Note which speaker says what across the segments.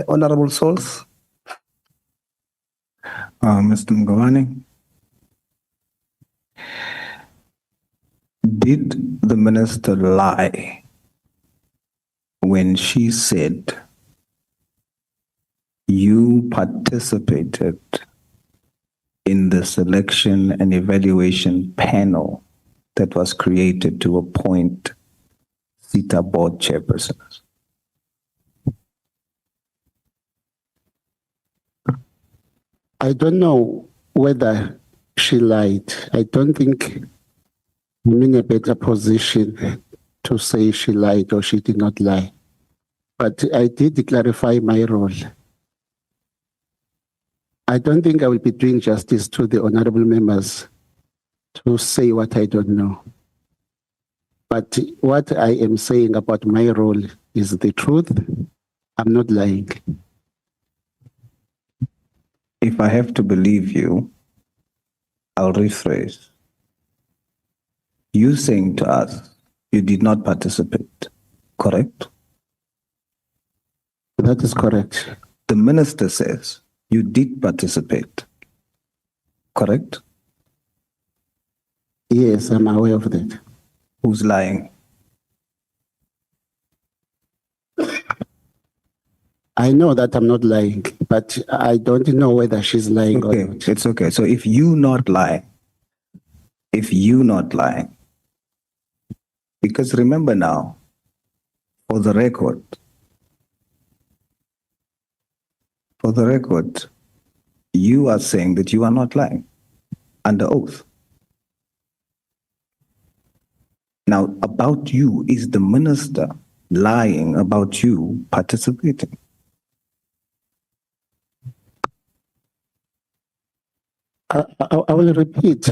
Speaker 1: Honorable Sauls.
Speaker 2: Mr. Mgawani, did the minister lie when she said you participated in the selection and evaluation panel that was created to appoint CETA board chairpersons?
Speaker 3: I don't know whether she lied. I don't think I'm in a better position to say she lied or she did not lie. But I did clarify my role. I don't think I will be doing justice to the honorable members to say what I don't know. But what I am saying about my role is the truth. I'm not lying.
Speaker 2: If I have to believe you, I'll rephrase. You saying to us you did not participate, correct?
Speaker 3: That is correct.
Speaker 2: The minister says you did participate, correct?
Speaker 3: Yes, I'm aware of that.
Speaker 2: Who's lying?
Speaker 3: I know that I'm not lying, but I don't know whether she's lying or
Speaker 2: Okay,
Speaker 3: not.
Speaker 2: it's okay. So if you not lying, because remember now, for the record, you are saying that you are not lying under oath. Now, about you, is the minister lying about you participating?
Speaker 3: I will repeat.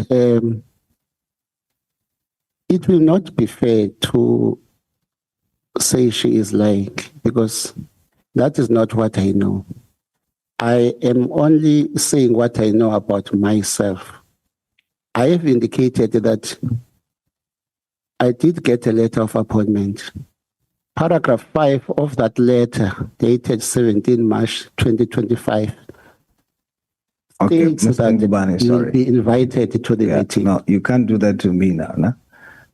Speaker 3: It will not be fair to say she is lying because that is not what I know. I am only saying what I know about myself. I have indicated that I did get a letter of appointment. Paragraph 5 of that letter, dated 17 March 2025,
Speaker 2: Okay,
Speaker 3: states
Speaker 2: Mr.
Speaker 3: that
Speaker 2: Ngubane,
Speaker 3: you will
Speaker 2: sorry.
Speaker 3: be invited to the meeting.
Speaker 2: No, you can't do that to me now. Nah?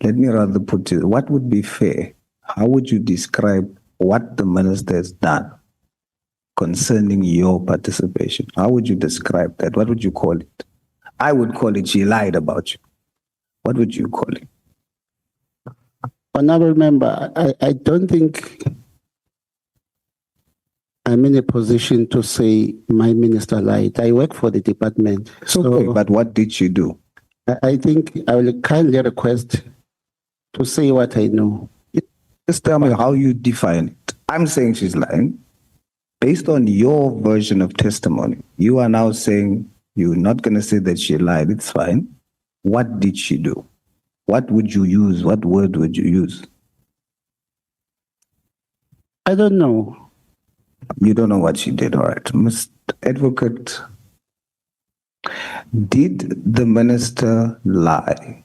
Speaker 2: Let me rather put it, what would be fair? How would you describe what the minister has done concerning your participation? How would you describe that? What would you call it? I would call it she lied about you. What would you call it?
Speaker 3: Honorable member, I don't think I'm in a position to say my minister lied. I work for the department.
Speaker 2: Okay, but what did she do?
Speaker 3: I think I will kindly request to say what I know.
Speaker 2: Just tell me how you define it. I'm saying she's lying. Based on your version of testimony, you are now saying you're not going to say that she lied. It's fine. What did she do? What would you use? What word would you use?
Speaker 3: I don't know.
Speaker 2: You don't know what she did. All right. Mr. Advocate, did the minister lie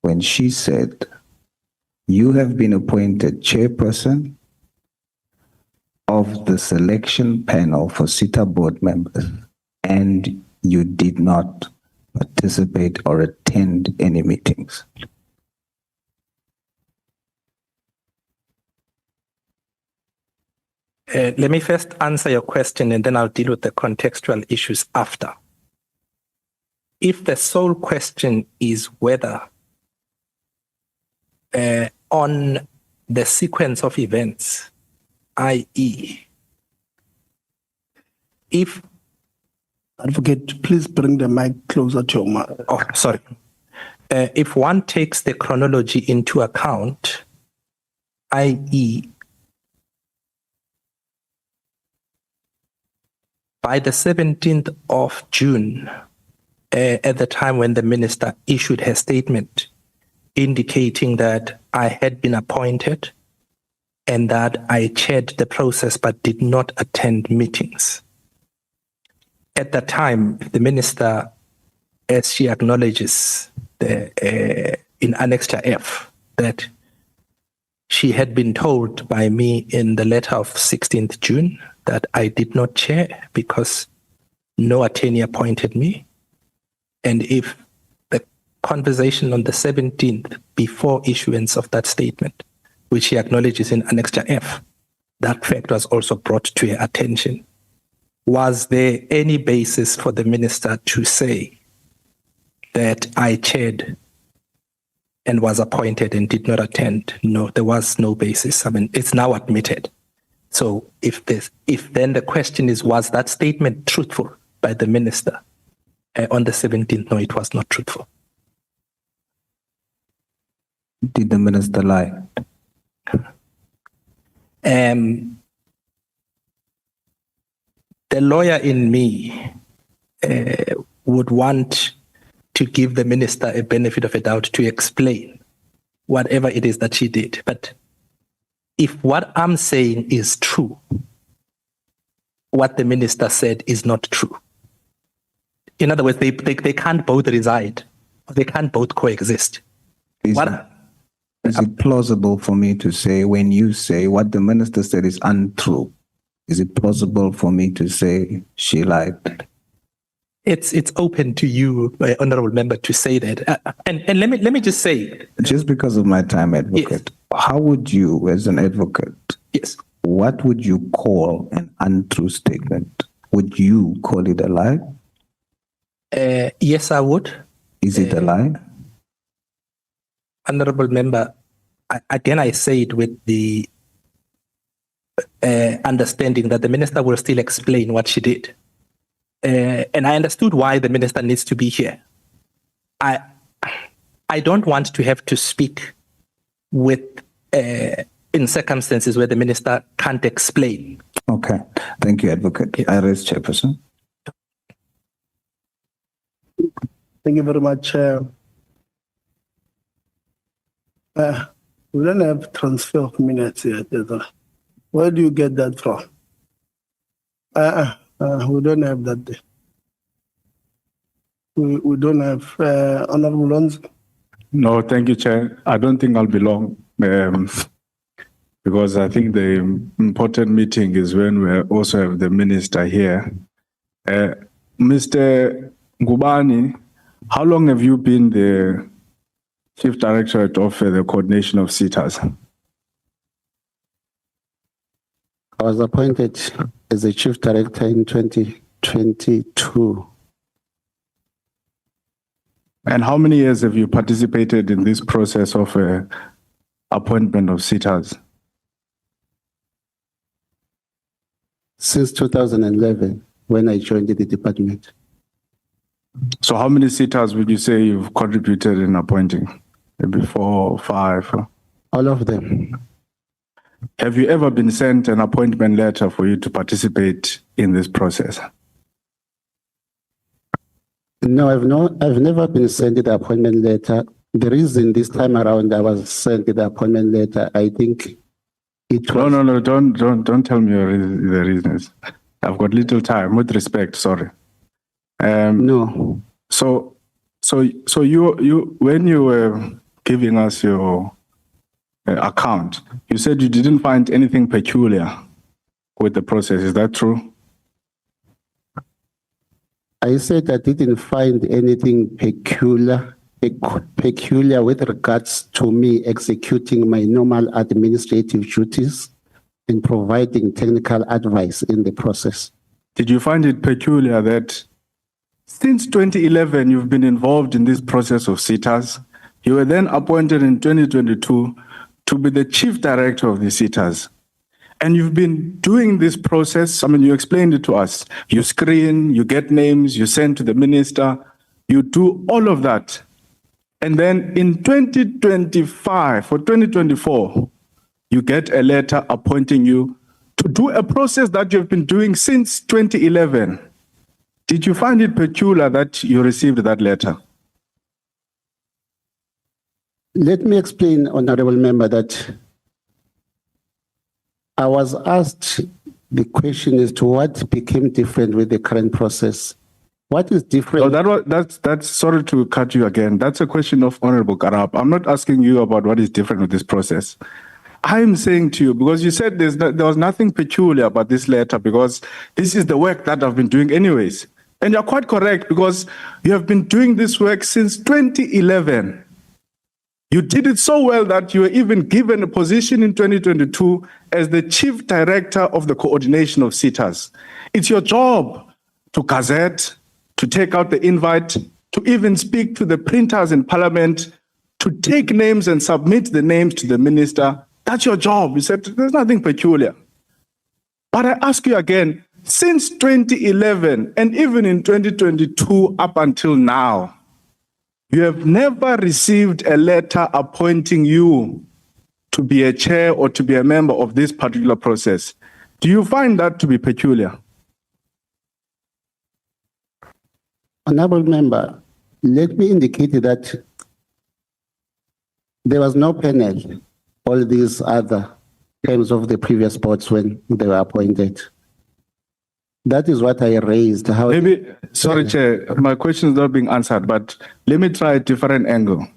Speaker 2: when she said you have been appointed chairperson of the selection panel for CETA board members and you did not participate or attend any meetings?
Speaker 4: Let me first answer your question and then I'll deal with the contextual issues after. If the sole question is whether on the sequence of events, i.e., if...
Speaker 1: Advocate, please bring the mic closer to your mouth.
Speaker 4: Oh, sorry. If one takes the chronology into account, i.e., by the 17th of June, at the time when the minister issued her statement indicating that I had been appointed and that I chaired the process but did not attend meetings. At that time, the minister, as she acknowledges in Annexure F, that she had been told by me in the letter of 16th June that I did not chair because no attorney appointed me. And if the conversation on the 17th, before issuance of that statement, which he acknowledges in Annexure F, that fact was also brought to her attention. Was there any basis for the minister to say that I chaired and was appointed and did not attend? No, there was no basis. I mean, it's now admitted. So if then the question is, was that statement truthful by the minister on the 17th? No, it was not truthful.
Speaker 2: Did the minister lie?
Speaker 4: The lawyer in me would want to give the minister a benefit of a doubt to explain whatever it is that she did. But if what I'm saying is true, what the minister said is not true. In other words, they can't both reside. They can't both coexist.
Speaker 2: Is it plausible for me to say, when you say what the minister said is untrue, is it plausible for me to say she lied?
Speaker 4: It's open to you, honorable member, to say that. And let me just say,
Speaker 2: just because of my time, advocate, how would you, as an advocate, what would you call an untrue statement? Would you call it a lie?
Speaker 4: Yes, I would.
Speaker 2: Is it a lie?
Speaker 4: Honorable member, again, I say it with the understanding that the minister will still explain what she did. And I understood why the minister needs to be here. I don't want to have to speak with in circumstances where the minister can't explain.
Speaker 2: Okay. Thank you, advocate.
Speaker 4: Yes.
Speaker 2: I raise chairperson.
Speaker 1: Thank you very much. We don't have transfer of minutes yet. Where do you get that from? We don't have that. We don't have Honorable Lonzo.
Speaker 5: No, thank you, Chair. I don't think I'll be long because I think the important meeting is when we also have the minister here. Mr. Ngubani, how long have you been the Chief Directorate of the Coordination of SETAs?
Speaker 3: I was appointed as a chief director in 2022.
Speaker 5: And how many years have you participated in this process of appointment of SETAs?
Speaker 3: Since 2011, when I joined the department.
Speaker 5: So how many SETAs would you say you've contributed in appointing? Maybe 4 or 5?
Speaker 3: All of them.
Speaker 5: Have you ever been sent an appointment letter for you to participate in this process?
Speaker 3: No, I've never been sent the appointment letter. The reason this time around I was sent the appointment letter, I think it was...
Speaker 5: No, don't tell me the reasons. I've got little time, with respect, sorry.
Speaker 3: No.
Speaker 5: So you when you were giving us your account, you said you didn't find anything peculiar with the process. Is that true?
Speaker 3: I said I didn't find anything peculiar with regards to me executing my normal administrative duties and providing technical advice in the process.
Speaker 5: Did you find it peculiar that since 2011 you've been involved in this process of SETAs? You were then appointed in 2022 to be the chief director of the SETAs. And you've been doing this process. I mean, you explained it to us. You screen, you get names, you send to the minister, you do all of that. And then in 2025 or 2024, you get a letter appointing you to do a process that you've been doing since 2011. Did you find it peculiar that you received that letter?
Speaker 3: Let me explain, Honorable Member, that I was asked the question as to what became different with the current process. What is different?
Speaker 5: No, that's sorry to cut you again. That's a question of Honorable Karab. I'm not asking you about what is different with this process. I'm saying to you, because you said there was nothing peculiar about this letter, because this is the work that I've been doing anyways. And you're quite correct, because you have been doing this work since 2011. You did it so well that you were even given a position in 2022 as the Chief Director of the Coordination of Sitters. It's your job to gazette, to take out the invite, to even speak to the printers in Parliament, to take names and submit the names to the minister. That's your job. You said there's nothing peculiar. But I ask you again, since 2011 and even in 2022 up until now, you have never received a letter appointing you to be a chair or to be a member of this particular process. Do you find that to be peculiar?
Speaker 3: Honorable Member, let me indicate that there was no panel, all these other terms of the previous boards when they were appointed. That is what I raised. How
Speaker 5: Maybe, sorry, Chair, my question is not being answered, but let me try a different angle.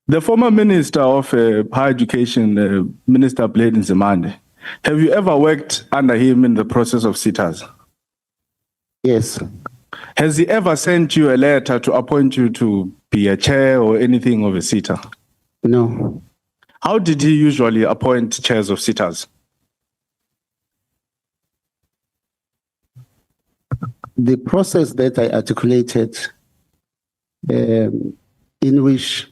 Speaker 5: The former Minister of Higher Education, Minister Mislead Nzimande, have you ever worked under him in the process of sitters?
Speaker 3: Yes.
Speaker 5: Has he ever sent you a letter to appoint you to be a chair or anything of a sitter?
Speaker 3: No.
Speaker 5: How did he usually appoint chairs of sitters?
Speaker 3: The process that I articulated, in which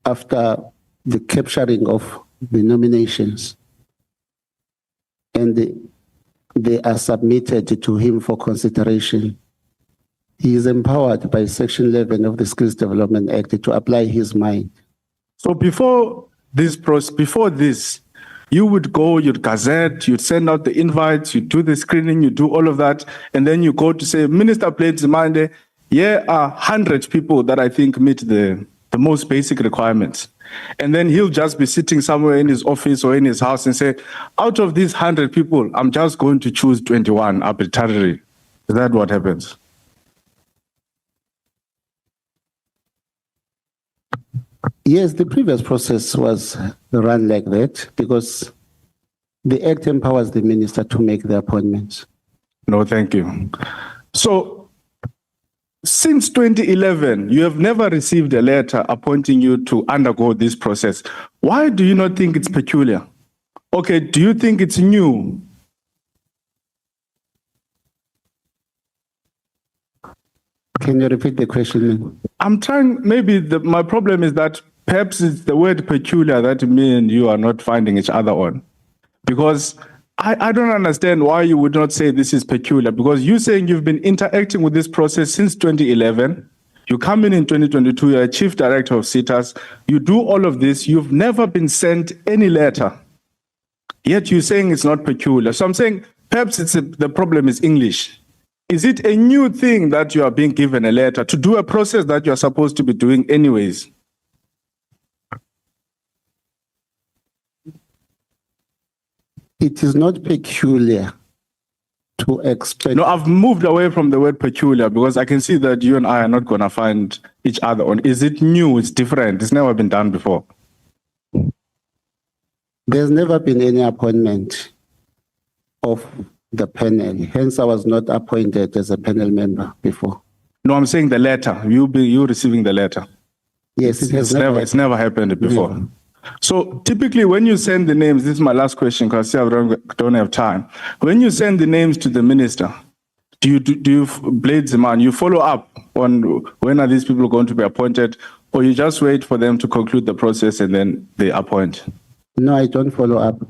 Speaker 3: after the capturing of the nominations and they are submitted to him for consideration, he is empowered by Section 11 of the Skills Development Act to apply his mind.
Speaker 5: So before this, you would go, you'd gazette, you'd send out the invites, you'd do the screening, you do all of that, and then you go to say, Minister Mislead Nzimande, here are 100 people that I think meet the most basic requirements. And then he'll just be sitting somewhere in his office or in his house and say, out of these 100 people, I'm just going to choose 21 arbitrarily. Is that what happens?
Speaker 3: Yes, the previous process was run like that because the Act empowers the minister to make the appointments.
Speaker 5: No, thank you. So, since 2011, you have never received a letter appointing you to undergo this process. Why do you not think it's peculiar? Okay, do you think it's new?
Speaker 3: Can you repeat the question?
Speaker 5: I'm trying, maybe my problem is that perhaps it's the word peculiar that me and you are not finding each other on. Because I don't understand why you would not say this is peculiar, because you're saying you've been interacting with this process since 2011. You come in 2022, you're a chief director of sitters. You do all of this. You've never been sent any letter. Yet you're saying it's not peculiar. So I'm saying perhaps the problem is English. Is it a new thing that you are being given a letter to do a process that you are supposed to be doing anyways?
Speaker 3: It is not peculiar to expect.
Speaker 5: No, I've moved away from the word peculiar because I can see that you and I are not going to find each other on. Is it new? It's different. It's never been done before.
Speaker 3: There's never been any appointment of the panel. Hence, I was not appointed as a panel member before.
Speaker 5: No, I'm saying the letter. You receiving the letter.
Speaker 3: Yes,
Speaker 5: It's never happened before.
Speaker 3: Never.
Speaker 5: So typically when you send the names, this is my last question because I don't have time. When you send the names to the minister, do you Mislead Nzimande, you follow up on when are these people going to be appointed, or you just wait for them to conclude the process and then they appoint?
Speaker 3: No, I don't follow up.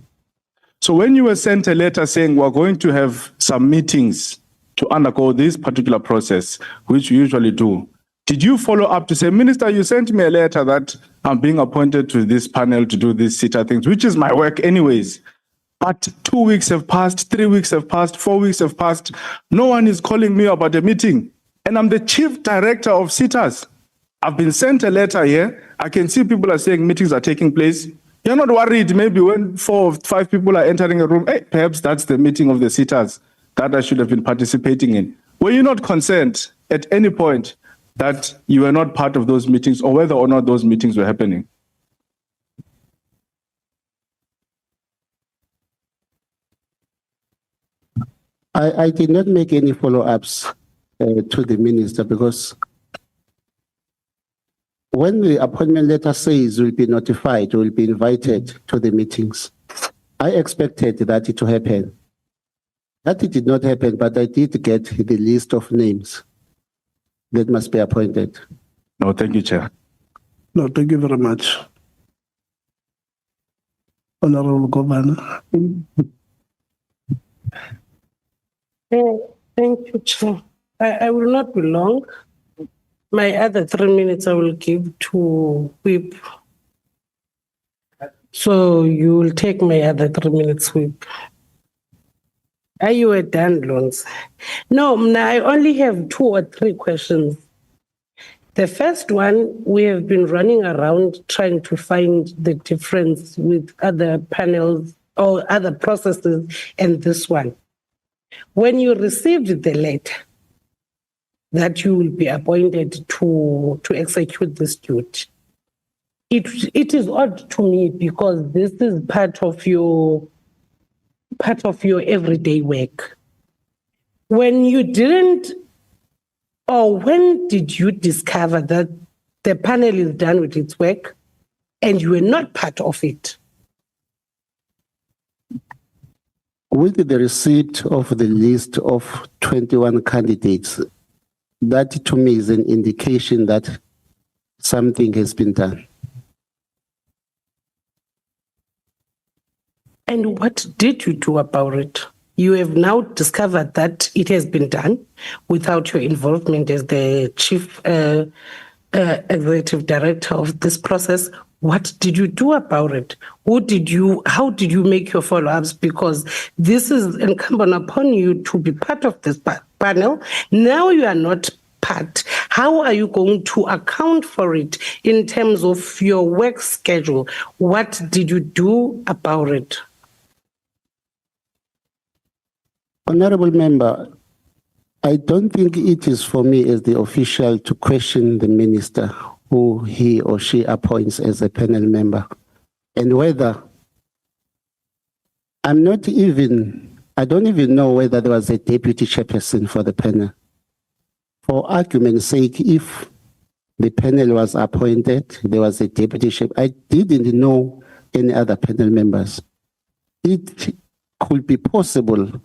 Speaker 5: So when you were sent a letter saying we're going to have some meetings to undergo this particular process, which you usually do, did you follow up to say, Minister, you sent me a letter that I'm being appointed to this panel to do these sitter things, which is my work anyways. But 2 weeks have passed, 3 weeks have passed, 4 weeks have passed. No one is calling me about a meeting. And I'm the chief director of sitters. I've been sent a letter here. I can see people are saying meetings are taking place. You're not worried maybe when 4 or 5 people are entering a room, hey, perhaps that's the meeting of the sitters that I should have been participating in. Were you not concerned at any point that you were not part of those meetings or whether or not those meetings were happening?
Speaker 3: I did not make any follow-ups to the minister because when the appointment letter says will be notified, will be invited to the meetings, I expected that to happen. That it did not happen, but I did get the list of names that must be appointed.
Speaker 5: No, thank you, Chair.
Speaker 1: No, thank you very much. Honorable Governor.
Speaker 6: Thank you, Chair. I will not be long. My other 3 minutes I will give to Whip. So you will take my other 3 minutes, Whip. Are you done, Loans? No, I only have 2 or 3 questions. The first one, we have been running around trying to find the difference with other panels or other processes and this one. When you received the letter that you will be appointed to execute this duty, it is odd to me because this is part of your everyday work. When you didn't, or when did you discover that the panel is done with its work and you were not part of it?
Speaker 3: With the receipt of the list of 21 candidates, that to me is an indication that something has been done.
Speaker 6: And what did you do about it? You have now discovered that it has been done without your involvement as the chief executive director of this process. What did you do about it? How did you make your follow-ups? Because this is incumbent upon you to be part of this panel. Now you are not part. How are you going to account for it in terms of your work schedule? What did you do about it?
Speaker 3: Honorable Member, I don't think it is for me as the official to question the minister who he or she appoints as a panel member, and whether I don't even know whether there was a deputy chairperson for the panel. For argument's sake, if the panel was appointed, there was a deputy chair. I didn't know any other panel members. It could be possible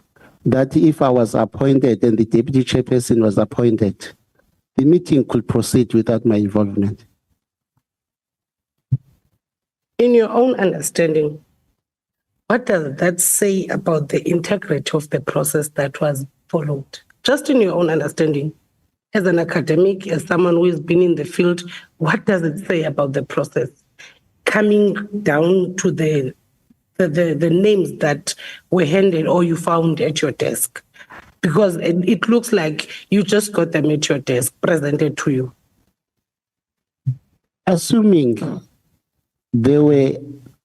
Speaker 3: that if I was appointed and the deputy chairperson was appointed, the meeting could proceed without my involvement.
Speaker 6: In your own understanding, what does that say about the integrity of the process that was followed? Just in your own understanding, as an academic, as someone who has been in the field, what does it say about the process? Coming down to the names that were handed or you found at your desk, because it looks like you just got them at your desk presented to you.
Speaker 3: Assuming there were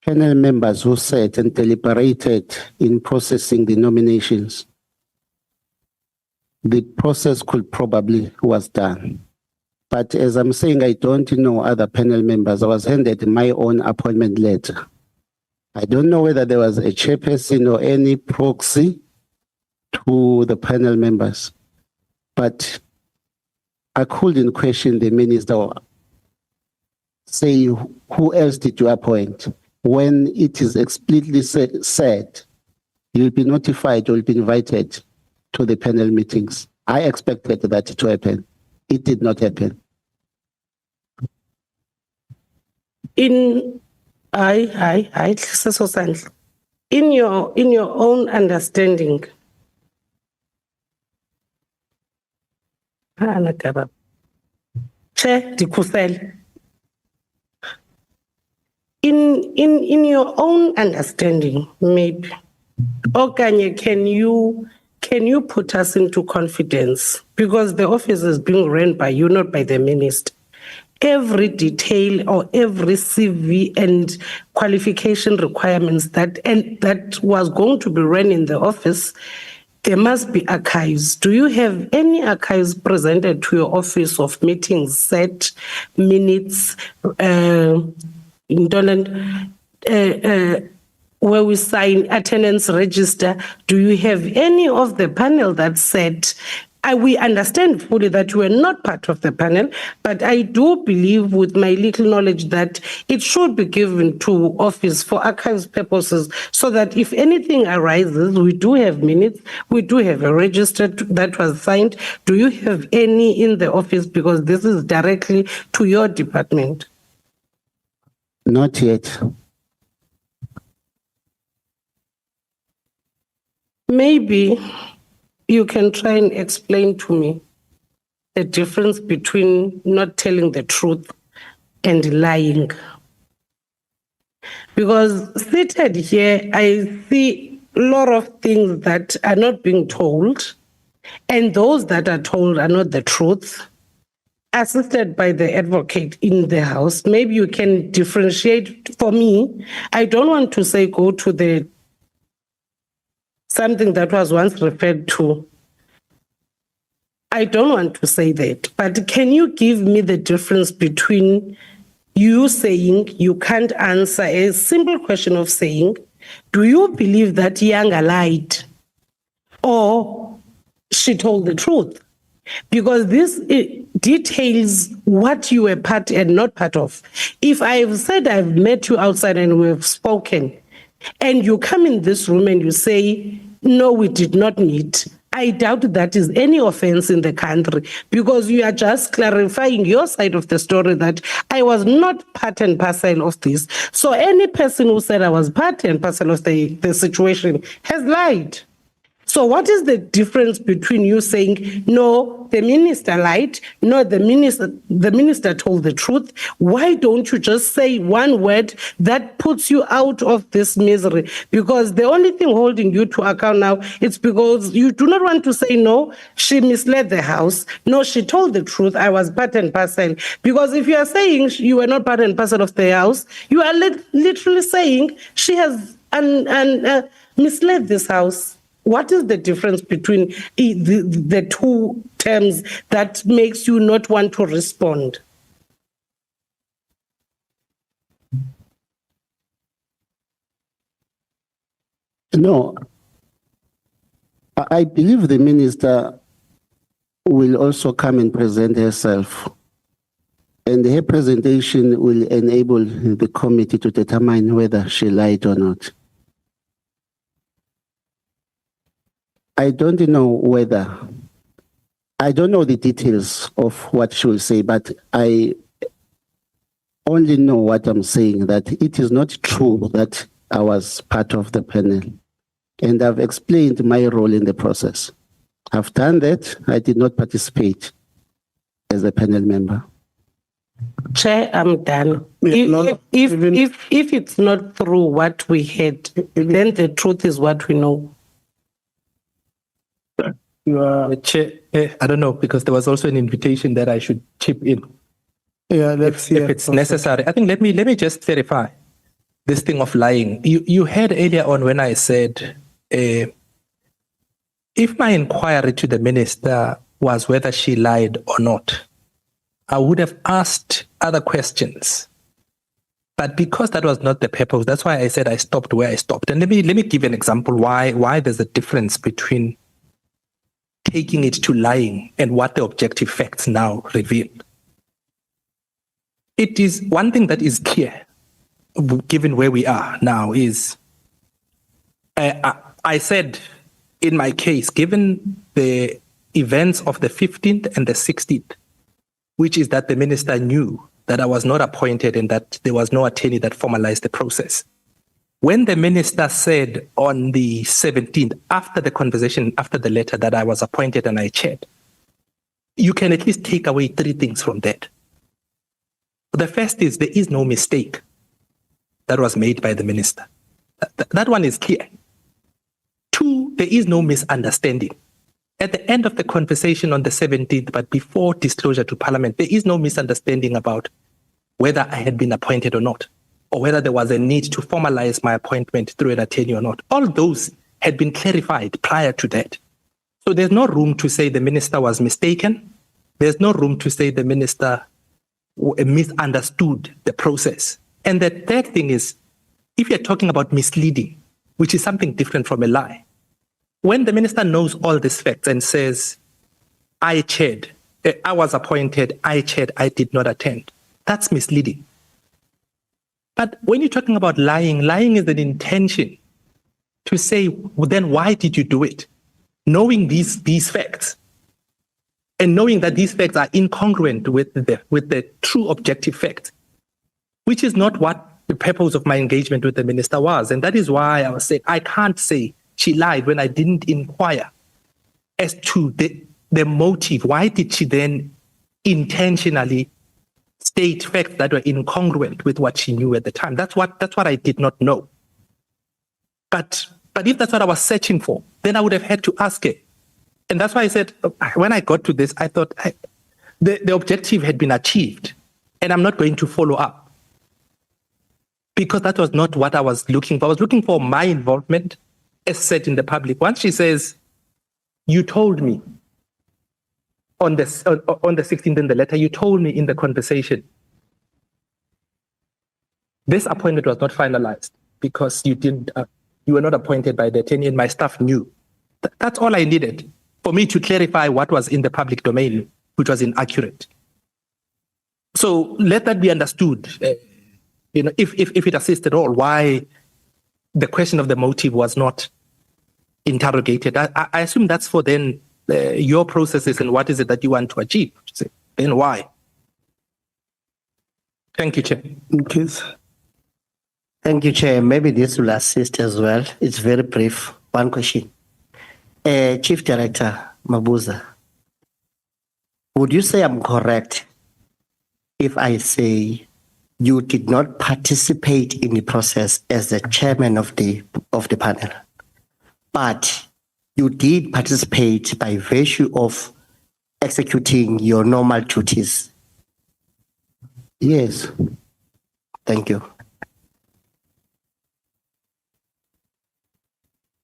Speaker 3: panel members who sat and deliberated in processing the nominations, the process could probably was done. But as I'm saying, I don't know other panel members. I was handed my own appointment letter. I don't know whether there was a chairperson or any proxy to the panel members, but I couldn't question the minister or say, who else did you appoint? When it is explicitly said, you'll be notified, you'll be invited to the panel meetings. I expected that to happen. It did not happen.
Speaker 6: In your own understanding, Chair Dikusel, in your own understanding, maybe, Okanye, can you put us into confidence, because the office is being run by you, not by the minister. Every detail or every CV and qualification requirements that was going to be run in the office, there must be archives. Do you have any archives presented to your office of meetings, set minutes, where we sign attendance register, do you have any of the panel that said, we understand fully that you are not part of the panel, but I do believe with my little knowledge that it should be given to office for archives purposes so that if anything arises, we do have minutes, we do have a register that was signed. Do you have any in the office? Because this is directly to your department.
Speaker 3: Not yet.
Speaker 6: Maybe you can try and explain to me the difference between not telling the truth and lying. Because seated here, I see a lot of things that are not being told, and those that are told are not the truth. Assisted by the advocate in the house, maybe you can differentiate for me. I don't want to say go to the something that was once referred to. I don't want to say that, but can you give me the difference between you saying you can't answer a simple question of saying, do you believe that Yanga lied or she told the truth? Because this details what you were part and not part of. If I've said I've met you outside and we've spoken, and you come in this room and you say, no, we did not meet, I doubt that is any offense in the country, because you are just clarifying your side of the story that I was not part and parcel of this. So any person who said I was part and parcel of the situation has lied. So what is the difference between you saying, no, the minister lied, no, the minister told the truth? Why don't you just say one word that puts you out of this misery? Because the only thing holding you to account now, it's because you do not want to say, no, she misled the house. No, she told the truth. I was part and parcel. Because if you are saying you were not part and parcel of the house, you are literally saying she has misled this house. What is the difference between the two terms that makes you not want to respond?
Speaker 3: No, I believe the minister will also come and present herself, and her presentation will enable the committee to determine whether she lied or not. I don't know the details of what she will say, but I only know what I'm saying, that it is not true that I was part of the panel. And I've explained my role in the process. I've done that. I did not participate as a panel member.
Speaker 6: Chair, I'm done.
Speaker 1: Yeah,
Speaker 6: If it's not through what we had, then the truth is what we know.
Speaker 4: Chair, I don't know, because there was also an invitation that I should chip in.
Speaker 1: Yeah, let's
Speaker 4: If it's necessary. I think let me just clarify this thing of lying. You heard earlier on when I said, if my inquiry to the minister was whether she lied or not, I would have asked other questions. But because that was not the purpose, that's why I said I stopped where I stopped. And let me give an example why there's a difference between taking it to lying and what the objective facts now reveal. It is one thing that is clear, given where we are now, is I said in my case, given the events of the 15th and the 16th, which is that the minister knew that I was not appointed and that there was no attorney that formalized the process. When the minister said on the 17th, after the conversation, after the letter, that I was appointed and I chaired, you can at least take away three things from that. The first is there is no mistake that was made by the minister. That one is clear. Two, there is no misunderstanding. At the end of the conversation on the 17th, but before disclosure to Parliament, there is no misunderstanding about whether I had been appointed or not, or whether there was a need to formalize my appointment through an attorney or not. All those had been clarified prior to that. So there's no room to say the minister was mistaken. There's no room to say the minister misunderstood the process. And the third thing is, if you're talking about misleading, which is something different from a lie, when the minister knows all these facts and says, I chaired, I was appointed, I chaired, I did not attend, that's misleading. But when you're talking about lying, lying is an intention to say, well, then why did you do it? Knowing these facts and knowing that these facts are incongruent with the true objective fact, which is not what the purpose of my engagement with the minister was. And that is why I was saying, I can't say she lied when I didn't inquire as to the motive. Why did she then intentionally state facts that were incongruent with what she knew at the time? That's what I did not know. But if that's what I was searching for, then I would have had to ask her. And that's why I said, when I got to this, I thought the objective had been achieved and I'm not going to follow up. Because that was not what I was looking for. I was looking for my involvement as said in the public. Once she says, you told me on the 16th in the letter, you told me in the conversation, this appointment was not finalized because you were not appointed by the attorney and my staff knew. That's all I needed for me to clarify what was in the public domain, which was inaccurate. So let that be understood. If it assists at all, why the question of the motive was not interrogated. I assume that's for then your processes and what is it that you want to achieve. Then why? Thank you, Chair.
Speaker 1: Okay.
Speaker 7: Thank you, Chair. Maybe this will assist as well. It's very brief. One question. Chief Director Mabuza, would you say I'm correct if I say you did not participate in the process as the chairman of the panel, but you did participate by virtue of executing your normal duties?
Speaker 3: Yes.
Speaker 7: Thank you.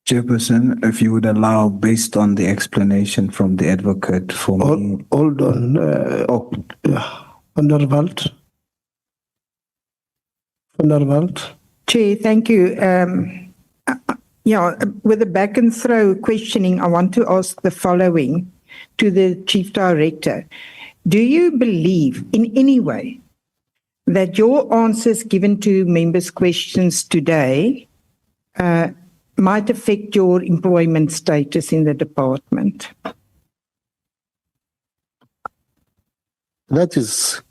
Speaker 2: Chairperson, if you would allow, based on the explanation from the advocate for me.
Speaker 1: Hold on. Honorable.
Speaker 8: Chair, thank you. With the back and throw questioning, I want to ask the following to the Chief Director. Do you believe in any way that your answers given to members' questions today might affect your employment status in the department?
Speaker 3: That is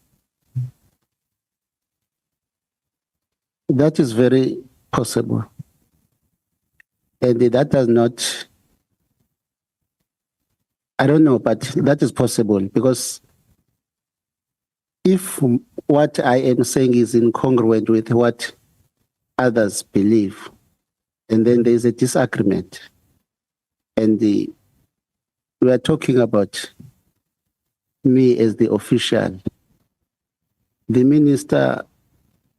Speaker 3: very possible. And that does not, I don't know, but that is possible because if what I am saying is incongruent with what others believe, and then there is a disagreement, and we are talking about me as the official, the minister,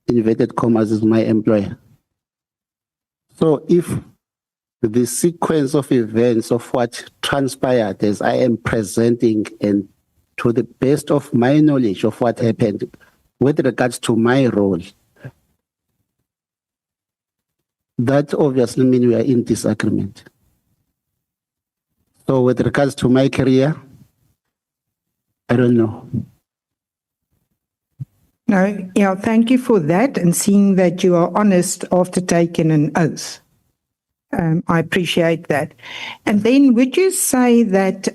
Speaker 3: inverted commas, is my employer. So if the sequence of events of what transpired as I am presenting and to the best of my knowledge of what happened with regards to my role, that obviously means we are in disagreement. So with regards to my career, I don't know.
Speaker 8: No, thank you for that and seeing that you are honest after taking an oath. I appreciate that. And then would you say that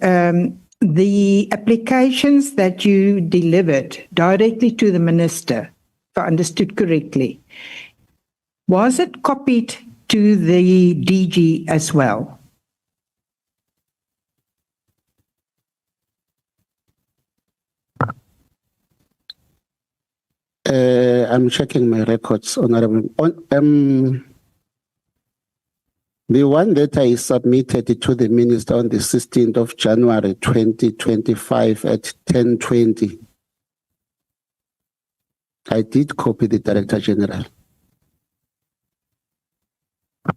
Speaker 8: the applications that you delivered directly to the minister, if I understood correctly, was it copied to the DG as well?
Speaker 3: I'm checking my records, Honorable. The one that I submitted to the minister on the 16th of January 2025 at 10:20, I did copy the Director General.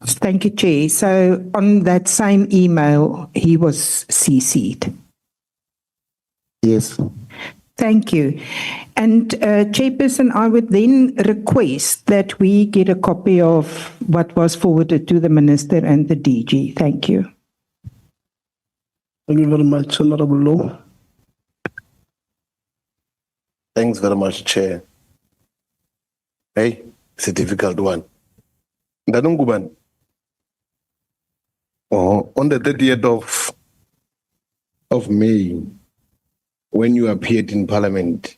Speaker 8: Thank you, Chair. So on that same email, he was CC'd.
Speaker 3: Yes.
Speaker 8: Thank you. And Chairperson, I would then request that we get a copy of what was forwarded to the Minister and the DG. Thank you.
Speaker 1: Thank you very much, Honorable Law.
Speaker 9: Thanks very much, Chair. Hey, it's a difficult one. Ndanunguban, on the 30th of May, when you appeared in Parliament,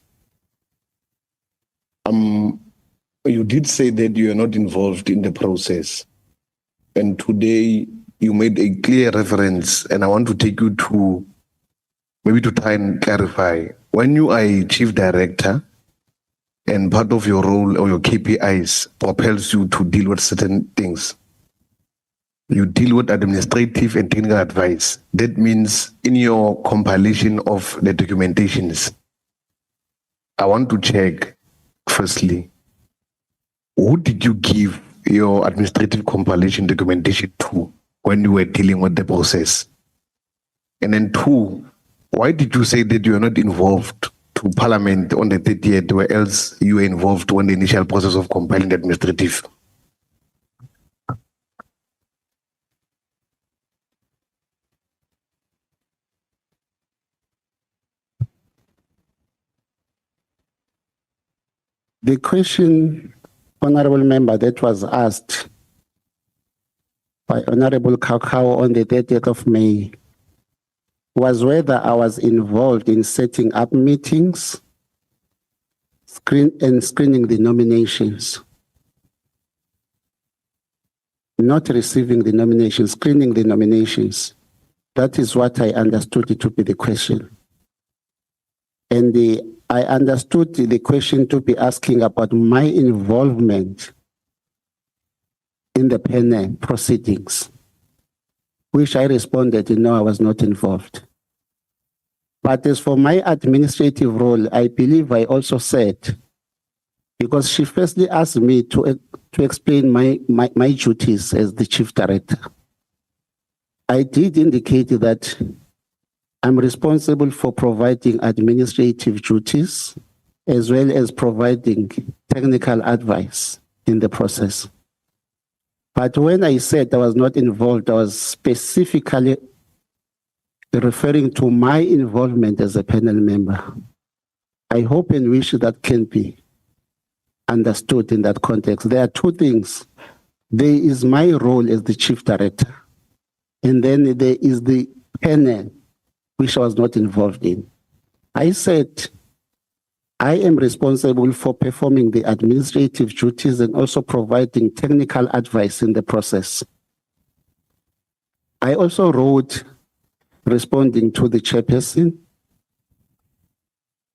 Speaker 9: you did say that you are not involved in the process. And today you made a clear reference, and I want to take you to maybe to try and clarify. When you are a chief director and part of your role or your KPIs propels you to deal with certain things, you deal with administrative and technical advice. That means in your compilation of the documentations, I want to check, firstly, who did you give your administrative compilation documentation to when you were dealing with the process? And then two, why did you say that you are not involved to Parliament on the 30th, where else you were involved on the initial process of compiling the administrative?
Speaker 3: The question, Honorable Member, that was asked by Honorable Kaukau on the 30th of May was whether I was involved in setting up meetings, screening the nominations. Not receiving the nominations, screening the nominations. That is what I understood it to be the question. And I understood the question to be asking about my involvement in the panel proceedings, which I responded, no, I was not involved. But as for my administrative role, I believe I also said, because she firstly asked me to explain my duties as the chief director. I did indicate that I'm responsible for providing administrative duties as well as providing technical advice in the process. But when I said I was not involved, I was specifically referring to my involvement as a panel member. I hope and wish that can be understood in that context. There are two things. There is my role as the chief director, and then there is the panel, which I was not involved in. I said I am responsible for performing the administrative duties and also providing technical advice in the process. I also wrote, responding to the chairperson,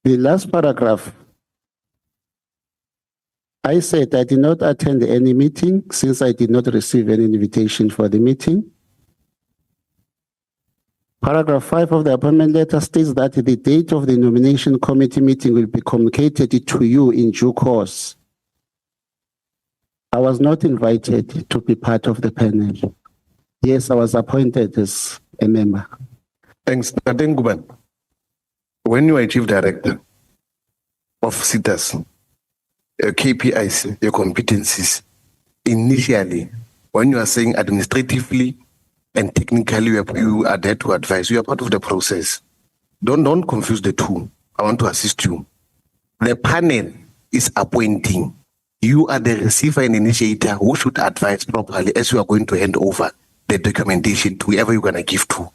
Speaker 3: the last paragraph, I said I did not attend any meeting since I did not receive any invitation for the meeting. Paragraph 5 of the appointment letter states that the date of the nomination committee meeting will be communicated to you in due course. I was not invited to be part of the panel. Yes, I was appointed as a member.
Speaker 9: Thanks, Nadenguban. When you are chief director of SITAS, your KPIs, your competencies, initially, when you are saying administratively and technically you are there to advise, you are part of the process. Don't confuse the two. I want to assist you. The panel is appointing. You are the receiver and initiator who should advise properly as you are going to hand over the documentation to whoever you're going to give to.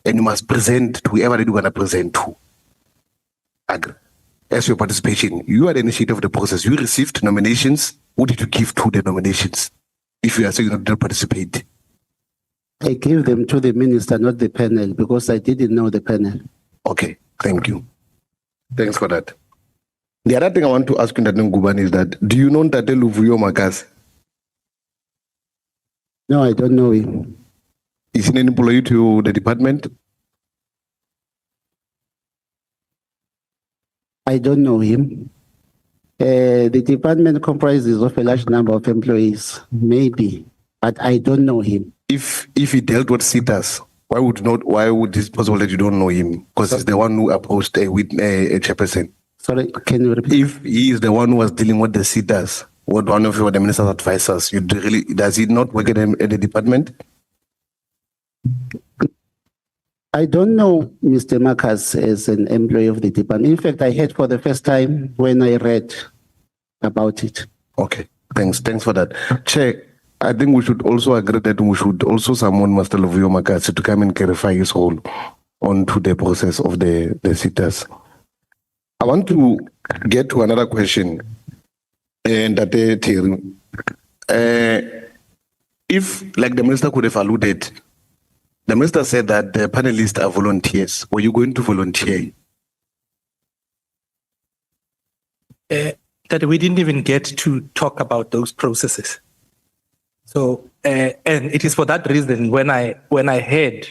Speaker 9: And you must present to whoever you're going to present to. Agree. As your participation, you are the initiator of the process. You received nominations. Who did you give to the nominations? If you are saying you did not participate.
Speaker 3: I gave them to the minister, not the panel, because I didn't know the panel.
Speaker 9: Okay, thank you. Thanks for that. The other thing I want to ask you, Nguban, is that do you know Tate Luvuyo Makas?
Speaker 3: No, I don't know him.
Speaker 9: Is he an employee to the department?
Speaker 3: I don't know him. The department comprises of a large number of employees, maybe, but I don't know him.
Speaker 9: If he dealt with SITAS, why would it possible that you don't know him? Because he's the one who approached a chairperson.
Speaker 3: Sorry, can you repeat?
Speaker 9: If he is the one who was dealing with the sitters, what one of the minister's advisors, does he not work at the department?
Speaker 3: I don't know Mr. Marcus as an employee of the department. In fact, I heard for the first time when I read about it.
Speaker 9: Okay, thanks for that. Chair, I think we should also agree that we should also summon Master Lovio Makasi to come and clarify his role onto the process of the sitters. I want to get to another question. And that if, like the minister could have alluded, the minister said that the panelists are volunteers. Were you going to volunteer?
Speaker 4: That we didn't even get to talk about those processes. So, and it is for that reason when I heard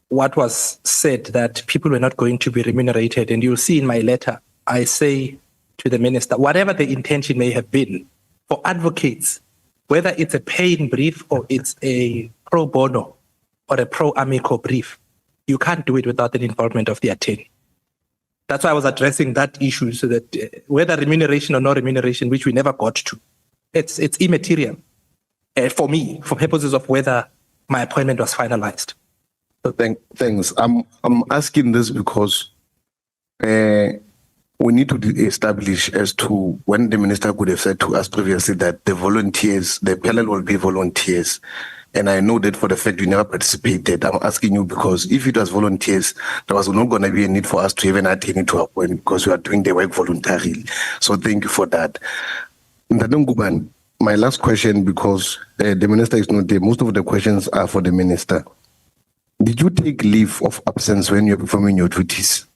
Speaker 4: what was said that people were not going to be remunerated, and you'll see in my letter, I say to the minister, whatever the intention may have been for advocates, whether it's a paying brief or it's a pro bono or a pro amico brief, you can't do it without the involvement of the attorney. That's why I was addressing that issue, so that whether remuneration or no remuneration, which we never got to, it's immaterial for me, for purposes of whether my appointment was finalized.
Speaker 9: So thanks. I'm asking this because we need to establish as to when the minister could have said to us previously that the volunteers, the panel will be volunteers. And I know that for the fact you never participated. I'm asking you because if it was volunteers, there was not going to be a need for us to even attain to a point because we are doing the work voluntarily. So thank you for that. Ndadong Guban, my last question, because the minister is not there, most of the questions are for the minister. Did you take leave of absence when you're performing your duties?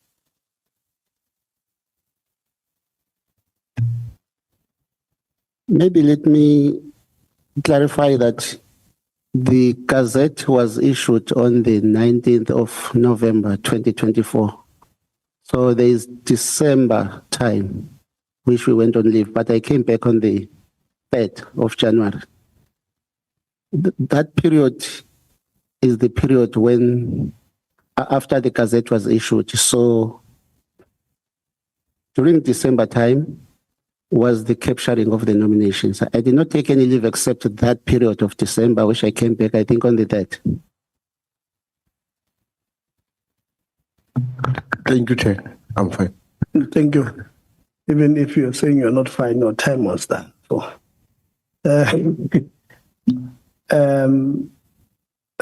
Speaker 3: Maybe let me clarify that the Gazette was issued on the 19th of November 2024. So there is December time, which we went on leave, but I came back on the 3rd of January. That period is the period when, after the Gazette was issued. So during December time, was the capturing of the nominations. I did not take any leave except that period of December, which I came back, I think, on the 3rd.
Speaker 9: Thank you, Chair. I'm fine.
Speaker 1: Thank you. Even if you're saying you're not fine, your time was done. So,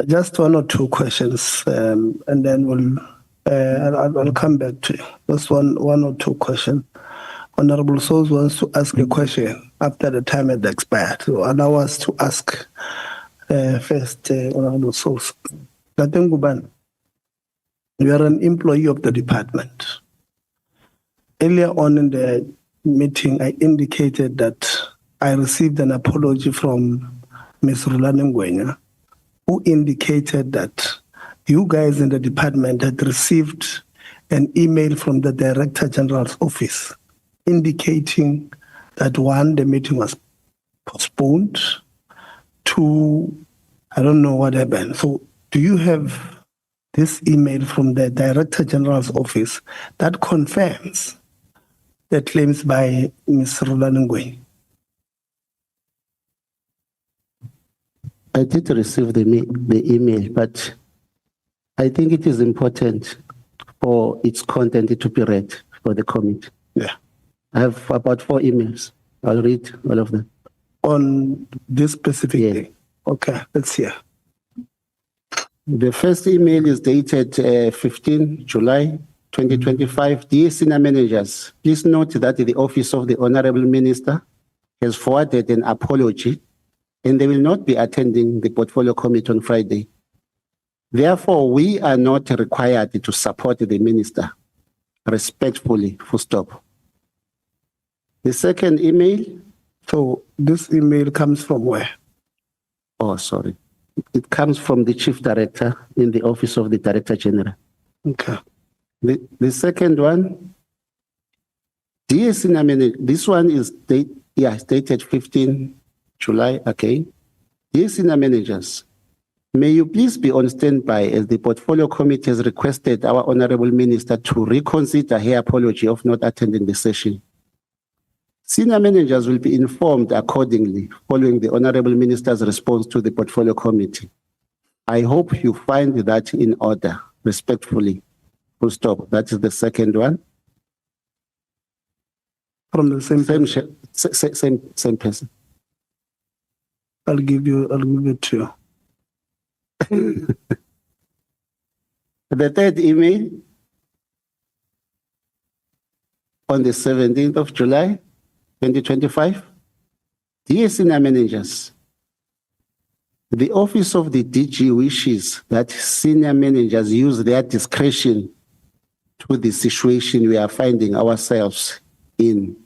Speaker 1: just one or two questions, and then I'll come back to you. Just one or two questions. Honorable Sauls wants to ask a question after the time had expired. So allow us to ask first, Honorable Sauls. Guban, you are an employee of the department. Earlier on in the meeting, I indicated that I received an apology from Ms. Rulani Ngwenya, who indicated that you guys in the department had received an email from the Director General's office indicating that one, the meeting was postponed, two, I don't know what happened. So do you have this email from the Director General's office that confirms the claims by Ms. Rulani Ngwenya?
Speaker 3: I did receive the email, but I think it is important for its content to be read for the committee.
Speaker 1: Yeah.
Speaker 3: I have about 4 emails. I'll read all of them.
Speaker 1: On this specific day? Okay, let's hear.
Speaker 3: The first email is dated 15 July 2025. Dear senior managers, please note that the Office of the Honorable Minister has forwarded an apology and they will not be attending the Portfolio Committee on Friday. Therefore, we are not required to support the Minister. Respectfully, full stop. The second email.
Speaker 1: So this email comes from where?
Speaker 3: Oh, sorry. It comes from the Chief Director in the Office of the Director General.
Speaker 1: Okay.
Speaker 3: The second one, dear senior manager, this one is dated 15 July, okay. Dear senior managers, May you please be on standby as the Portfolio Committee has requested our Honorable Minister to reconsider her apology of not attending the session. Senior managers will be informed accordingly following the Honorable Minister's response to the Portfolio Committee. I hope you find that in order, respectfully. Full stop. That is the second one.
Speaker 1: From the same,
Speaker 3: Same person.
Speaker 1: I'll give it to you.
Speaker 3: The third email on the 17th of July, 2025. Dear senior managers, the office of the DG wishes that senior managers use their discretion to the situation we are finding ourselves in.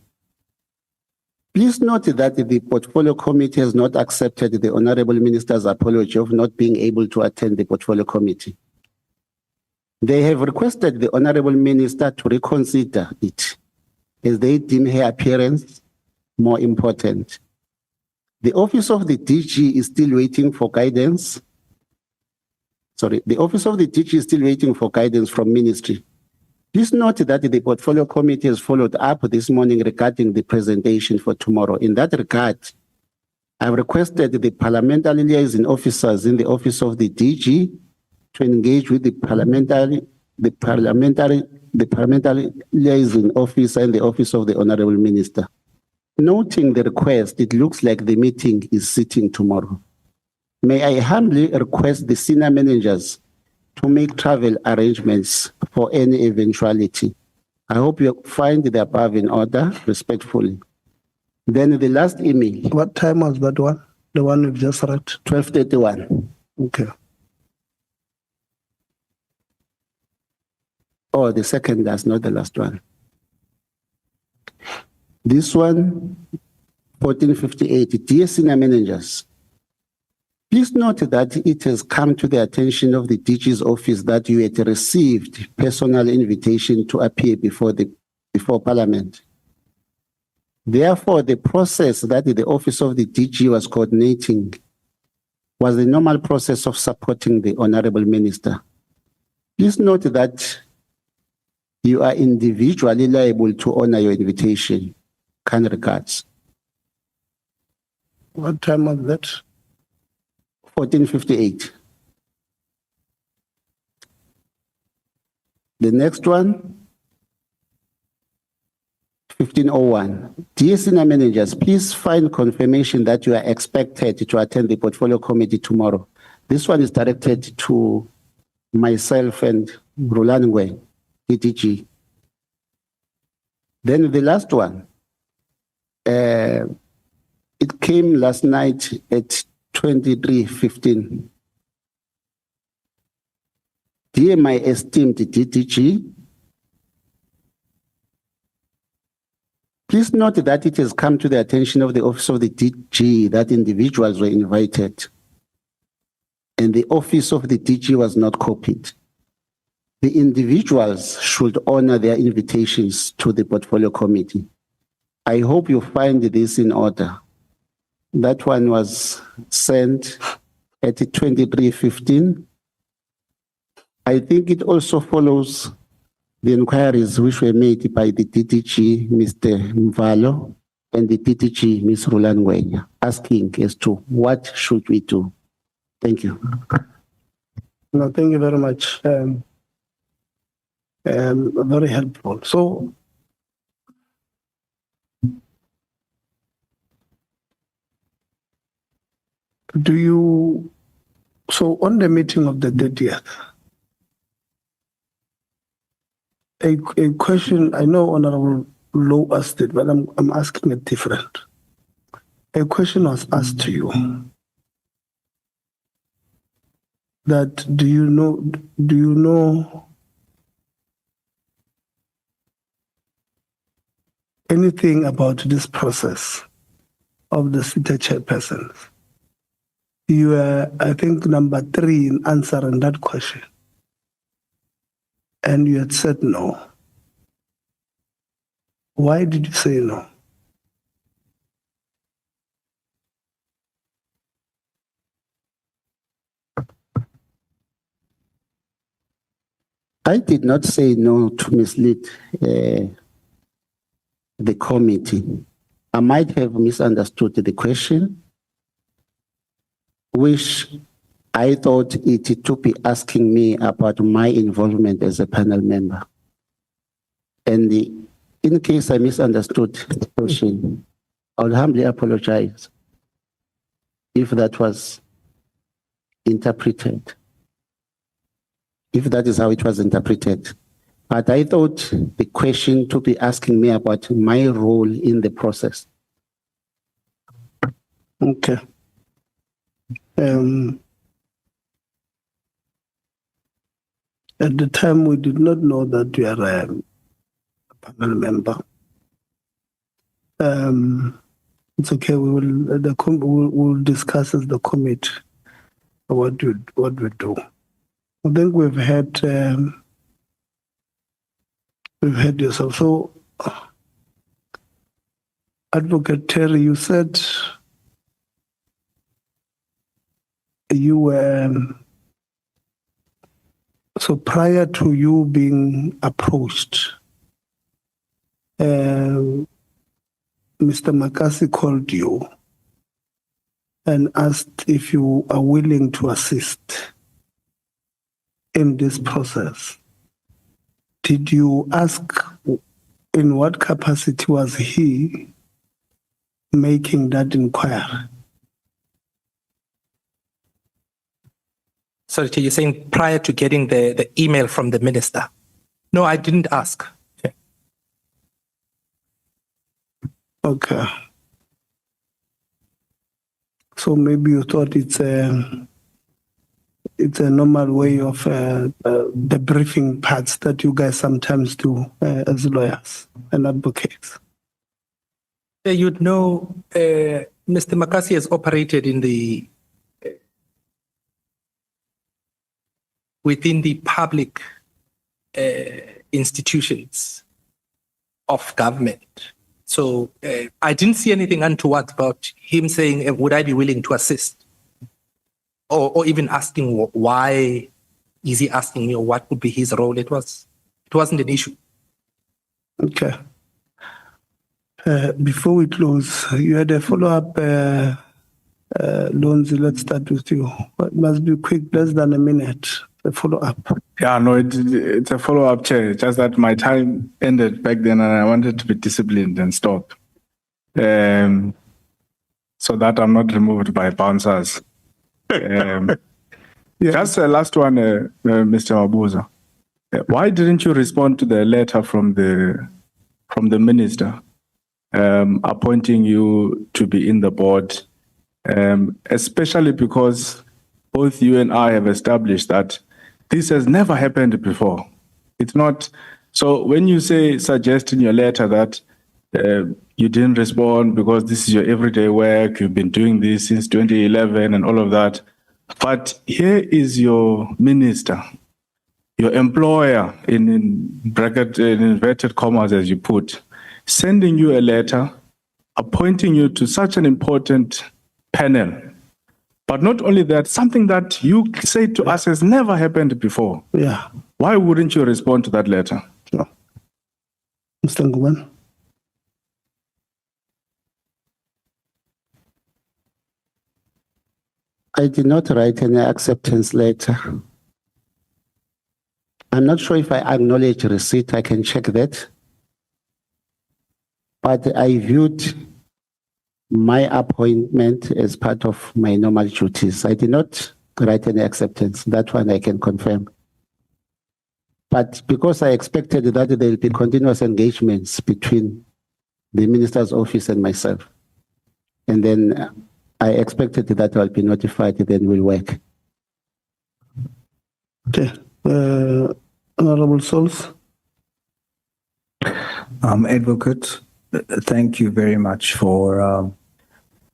Speaker 3: Please note that the Portfolio Committee has not accepted the Honorable Minister's apology of not being able to attend the Portfolio Committee. They have requested the Honorable Minister to reconsider it, as they deem her appearance more important. The Office of the DG is still waiting for guidance. The Office of the DG is still waiting for guidance from Ministry. Please note that the Portfolio Committee has followed up this morning regarding the presentation for tomorrow. In that regard, I've requested the parliamentary liaison officers in the Office of the DG to engage with the parliamentary liaison officer in the Office of the Honorable Minister. Noting the request, it looks like the meeting is sitting tomorrow. May I humbly request the senior managers to make travel arrangements for any eventuality. I hope you find the above in order, respectfully. Then the last email.
Speaker 1: What time was that one? The one we've just read?
Speaker 3: 12:31.
Speaker 1: Okay.
Speaker 3: Oh, the second last, not the last one. This one, 1458. Dear senior managers, please note that it has come to the attention of the DG's office that you had received personal invitation to appear before Parliament. Therefore, the process that the Office of the DG was coordinating was the normal process of supporting the Honorable Minister. Please note that you are individually liable to honor your invitation. Kind regards.
Speaker 1: What time was that?
Speaker 3: 1458. The next one, 1501. Dear senior managers, please find confirmation that you are expected to attend the Portfolio Committee tomorrow. This one is directed to myself and Rulanwe, DTG. Then the last one, it came last night at 23:15. Dear my esteemed DTG, please note that it has come to the attention of the Office of the DG that individuals were invited and the Office of the DG was not copied. The individuals should honor their invitations to the Portfolio Committee. I hope you find this in order. That one was sent at 23:15. I think it also follows the inquiries which were made by the DTG, Mr. Mvalo, and the DTG, Ms. Rulanwenya, asking as to what should we do. Thank you.
Speaker 1: No, thank you very much. Very helpful. So, so on the meeting of the 30th, a question, I know Honorable Low asked it, but I'm asking it different. A question was asked to you that do you know anything about this process of the CETA chairpersons? You are, I think, number 3 in answering that question. And you had said no. Why did you say no?
Speaker 3: I did not say no to mislead the committee. I might have misunderstood the question, which I thought it to be asking me about my involvement as a panel member. And in case I misunderstood the question, I would humbly apologize if that was interpreted, if that is how it was interpreted. But I thought the question to be asking me about my role in the process.
Speaker 1: Okay. At the time, we did not know that you are a panel member. It's okay. We'll discuss as the committee what we do. I think we've had yourself. So, Advocate Terry, you said you were. So prior to you being approached, Mr. Makasi called you and asked if you are willing to assist in this process. Did you ask in what capacity was he making that inquiry?
Speaker 4: Sorry, you're saying prior to getting the email from the minister? No, I didn't ask.
Speaker 1: Okay. So maybe you thought it's a normal way of the briefing parts that you guys sometimes do as lawyers and advocates.
Speaker 4: You'd know, Mr. Makasi has operated in within the public institutions of government. So I didn't see anything untoward about him saying, would I be willing to assist? Or even asking why is he asking me, or what would be his role? It wasn't an issue.
Speaker 1: Okay. Before we close, you had a follow-up, Lonzi, let's start with you. It must be quick, less than a minute, a follow-up.
Speaker 5: Yeah, no, it's a follow-up, Chair. Just that my time ended back then and I wanted to be disciplined and stop. So that I'm not removed by bouncers. Just the last one, Mr. Mabuza. Why didn't you respond to the letter from the minister appointing you to be in the board, especially because both you and I have established that this has never happened before. It's not. So when you suggest in your letter that you didn't respond because this is your everyday work, you've been doing this since 2011 and all of that, but here is your minister, your employer in inverted commas, as you put, sending you a letter, appointing you to such an important panel. But not only that, something that you say to us has never happened before.
Speaker 1: Yeah.
Speaker 5: Why wouldn't you respond to that letter?
Speaker 1: No. Mr. Nguman?
Speaker 3: I did not write any acceptance letter. I'm not sure if I acknowledge receipt. I can check that. But I viewed my appointment as part of my normal duties. I did not write any acceptance. That one I can confirm. But because I expected that there will be continuous engagements between the minister's office and myself, and then I expected that I'll be notified, then we'll work.
Speaker 1: Okay. Honorable Sauls?
Speaker 2: Advocate, thank you very much for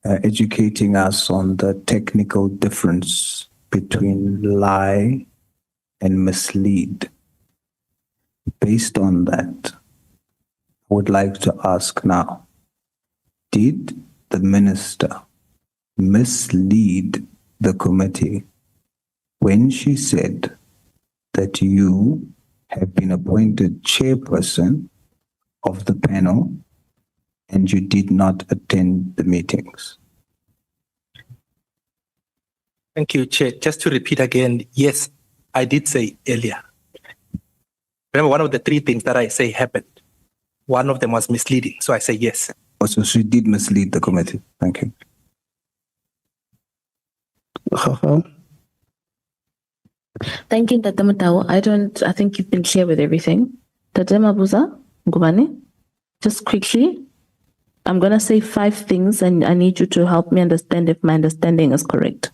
Speaker 2: educating us on the technical difference between lie and mislead. Based on that, I would like to ask now, did the minister mislead the committee when she said that you have been appointed chairperson of the panel and you did not attend the meetings?
Speaker 4: Thank you, Chair. Just to repeat again, yes, I did say earlier. Remember, one of the three things that I say happened. One of them was misleading, so I say yes.
Speaker 2: Also, she did mislead the committee. Thank you.
Speaker 10: Thank you, Tata Mutau. I think you've been clear with everything. Tata Mabuza, Ngubane, just quickly, I'm going to say 5 things and I need you to help me understand if my understanding is correct.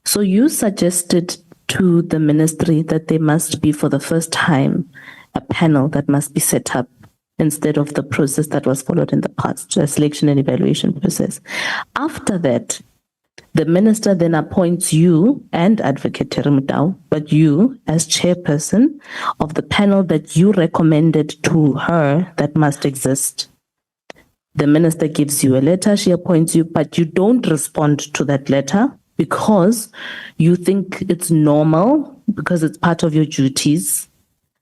Speaker 10: So you suggested to the ministry that there must be for the first time a panel that must be set up instead of the process that was followed in the past, a selection and evaluation process. After that, the minister then appoints you and Advocate Terry Mutau, but you as chairperson of the panel that you recommended to her that must exist. The minister gives you a letter, she appoints you, but you don't respond to that letter because you think it's normal, because it's part of your duties,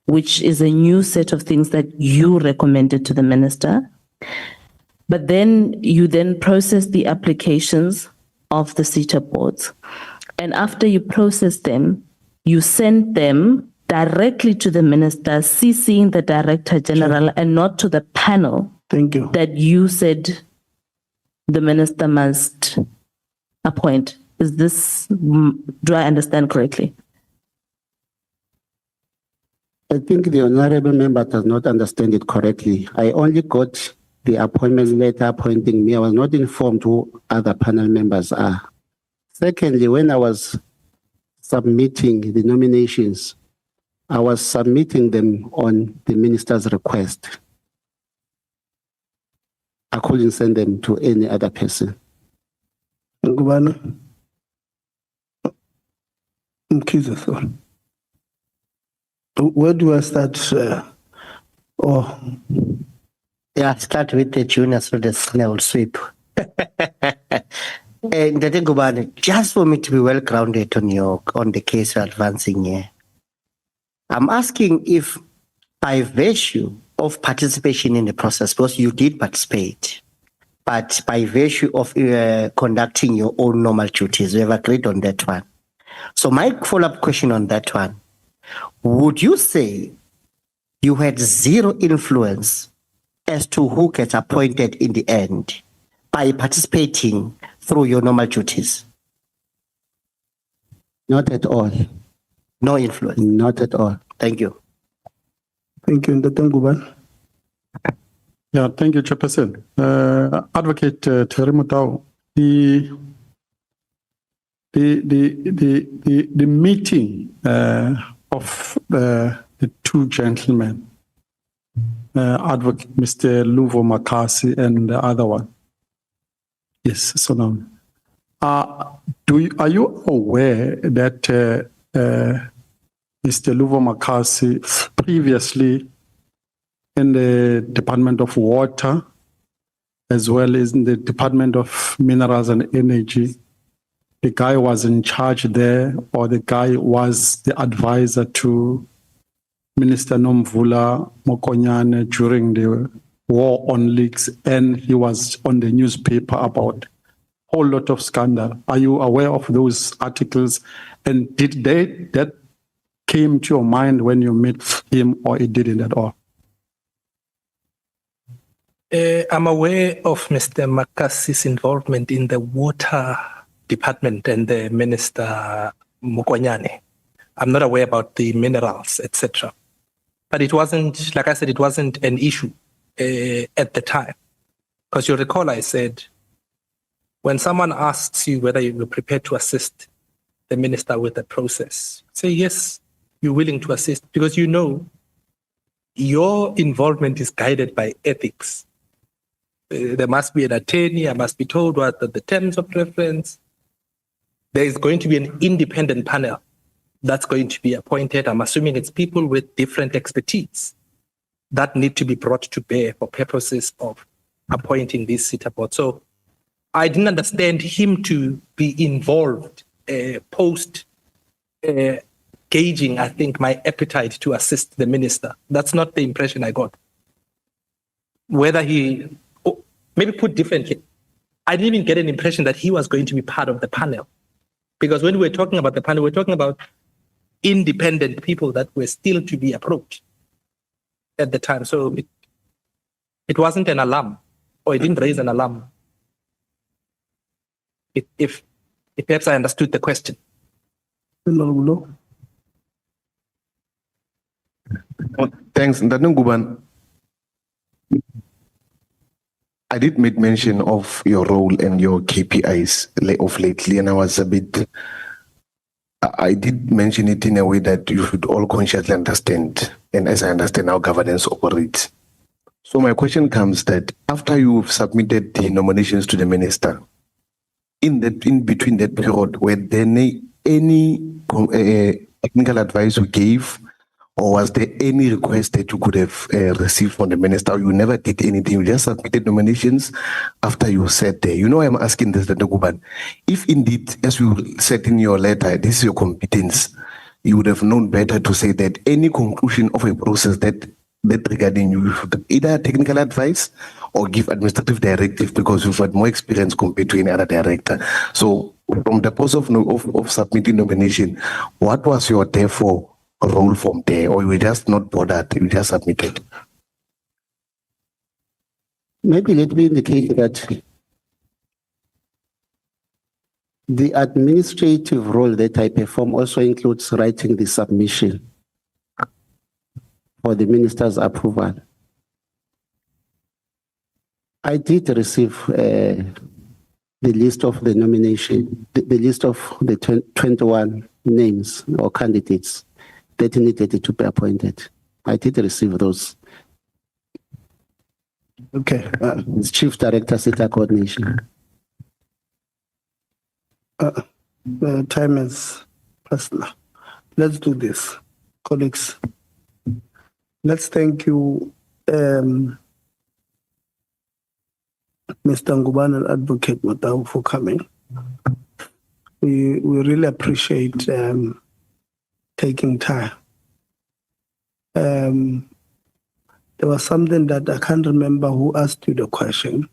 Speaker 10: which is a new set of things that you recommended to the minister. But then you then process the applications of the SETA boards. And after you process them, you send them directly to the minister, CCing the Director General and not to the panel.
Speaker 1: Thank you.
Speaker 10: That you said the minister must appoint. Is this, do I understand correctly?
Speaker 3: I think the honorable member does not understand it correctly. I only got the appointment letter appointing me. I was not informed who other panel members are. Secondly, when I was submitting the nominations, I was submitting them on the minister's request. I couldn't send them to any other person.
Speaker 1: Ngubane. Mkhize, sorry. Where do I start?
Speaker 7: Yeah, start with the junior so the senior will sweep. Ndate Ngubane, just for me to be well grounded on the case you're advancing here. I'm asking if by virtue of participation in the process, because you did participate, but by virtue of conducting your own normal duties, we have agreed on that one. So my follow-up question on that one, would you say you had zero influence as to who gets appointed in the end by participating through your normal duties?
Speaker 3: Not at all.
Speaker 7: No influence?
Speaker 3: Not at all.
Speaker 7: Thank you.
Speaker 1: Thank you, Ndate Ngubane.
Speaker 5: Yeah, thank you, Chairperson. Advocate Terry Mutau, the meeting of the two gentlemen, Advocate Mr. Luvo Makasi and the other one, yes, so now, are you aware that Mr. Luvo Makasi previously in the Department of Water, as well as in the Department of Minerals and Energy, the guy was in charge there, or the guy was the advisor to Minister Nomvula Mokonyane during the war on leaks, and he was on the newspaper about a whole lot of scandal. Are you aware of those articles? And did that came to your mind when you met him, or it didn't at all?
Speaker 4: I'm aware of Mr. Makasi's involvement in the water department and the Minister Mokonyane. I'm not aware about the minerals, etc. But it wasn't, like I said, it wasn't an issue at the time. Because you recall I said, when someone asks you whether you're prepared to assist the minister with the process, say yes, you're willing to assist, because you know your involvement is guided by ethics. There must be an attorney, I must be told what are the terms of reference. There is going to be an independent panel that's going to be appointed. I'm assuming it's people with different expertise that need to be brought to bear for purposes of appointing this SETA board. So I didn't understand him to be involved post gauging, I think, my appetite to assist the minister. That's not the impression I got. Whether he, maybe put differently, I didn't even get an impression that he was going to be part of the panel. Because when we were talking about the panel, we're talking about independent people that were still to be approached at the time. So it wasn't an alarm, or it didn't raise an alarm. If perhaps I understood the question.
Speaker 1: Honorable.
Speaker 9: Thanks, Ndadeng Guban. I did make mention of your role and your KPIs of lately, and I was a bit. I did mention it in a way that you should all consciously understand, and as I understand how governance operates. So my question comes that after you've submitted the nominations to the minister, in between that period, were there any technical advice you gave, or was there any request that you could have received from the minister? You never did anything. You just submitted nominations after you said there. You know, I'm asking this, Dr. Guban. If indeed, as you said in your letter, this is your competence, you would have known better to say that any conclusion of a process that regarding you should either technical advice or give administrative directive, because you've had more experience compared to any other director. So from the process of submitting nomination, what was your therefore role from there, or you were just not bothered, you just submitted?
Speaker 3: Maybe let me indicate that the administrative role that I perform also includes writing the submission for the minister's approval. I did receive the list of the nomination, the list of the 21 names or candidates that needed to be appointed. I did receive those.
Speaker 1: Okay.
Speaker 3: It's Chief Director, Sector Coordination.
Speaker 1: The time is past now. Let's do this, colleagues. Let's thank you, Mr. Nguban and Advocate Matau, for coming. We really appreciate taking time. There was something that I can't remember who asked you the question.